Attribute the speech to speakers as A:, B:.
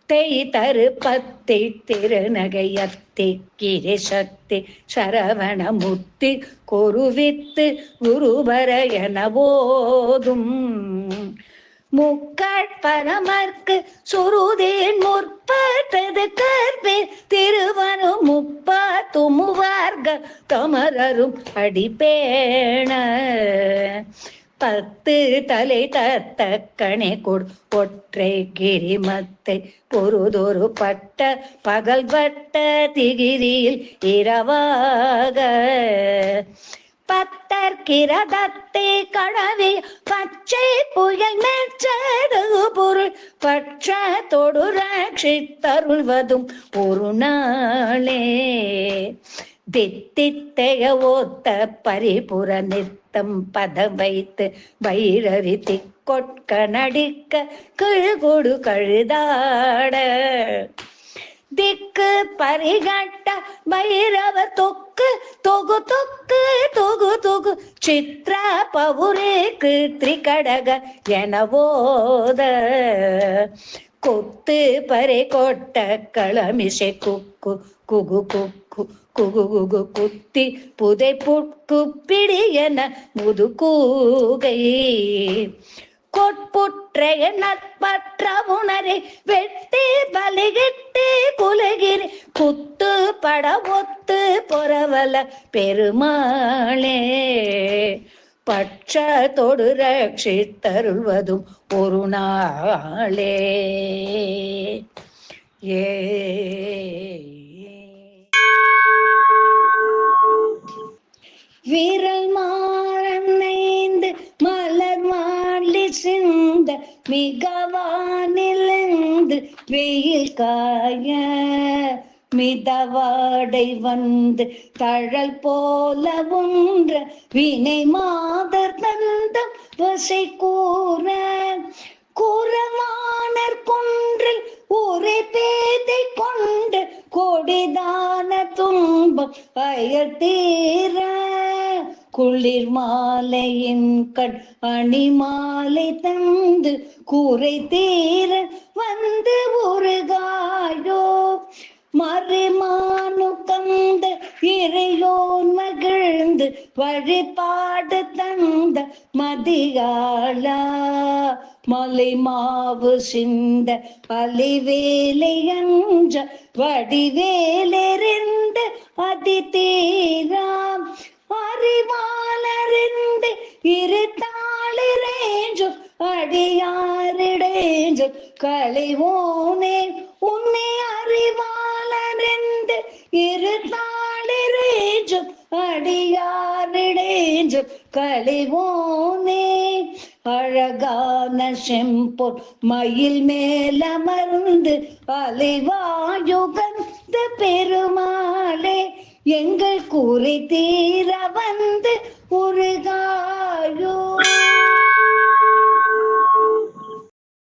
A: தேய் தரு பத்தி திருநகையத்தி கிரிசக்தி சரவணமுத்தி கொருவித்து குருபர என போதும் முக்கள் பரமர்க்கு சுருதேன் முற்பட்டது கற்பே திருவனு முப்பா துமுவார்க தமரரும் அடிப்பேண பத்து தலை தத்த கணே கொடு ஒற்றை கிரிமத்தை பொருதொரு பட்ட பகல் பட்ட திகிரியில் இரவாக பத்தர் கிரதத்தை கடவி பச்சை புயல் மெச்சது பொருள் பற்ற தொடு ரட்சித்தருள்வதும் ஒரு நாளே தித்தித்தைய ஓத்த பரிபுர நித்தம் பதம் வைத்து பைரவி திக்கொட்க நடிக்க கிழ்கொடு கழுதாட திக்கு பரிகட்ட பைரவ தொக்கு தொகு தொக்கு தொகு தொகு சித்ர பவுரேக்கு திரிகடக எனவோத கொத்து பறை கொட்ட களமிசை குக்கு குகு குக்கு குகு குகு குத்தி புதை புட்கு பிடி என முது கூகை கொட்புற்றைய நட்பற்ற உணரை வெட்டி பலிகிட்டு குலகிரி குத்து பட ஒத்து பொறவல பெருமாளே பட்ச தொடு ரட்சித்தருள்வதும் ஒரு நாளே ஏ வீரல் மாறனைந்து மலர் மாளி சிந்த மிகவானிலிருந்து வெயில் காய மிதவாடை வந்து தழல் போல ஒன்ற வினை மாதர் தந்தம் வசை கூற கூறமானர் கொன்றில் ஒரே பேதை கொண்டு கொடிதான துன்பம் அயர் தீர குளிர் மாலையின் கண் அணி மாலை தந்து கூரை தீர வந்து உருகாயோ மறைமானு கந்த இறையோன் மகிழ்ந்து வழிபாடு தந்த மதியாளா மலை மாவு சிந்த பலிவேலை அஞ்ச வடிவேலெறிந்த அதிதீராம் அறிவாளறிந்து இருத்தாளிரேஞ்சு அடியாரிடேஞ்சு களைவோனே உன்னை அறிவாளறிந்து இருத்தாளிரேஞ்சு அடியாரிடேஞ்சு களைவோனே அழகான செம்பொன் மயில் மேலமர்ந்து அலைவாயுகந்த பெருமாளே எங்கள் கூரை தீர வந்து ஒரு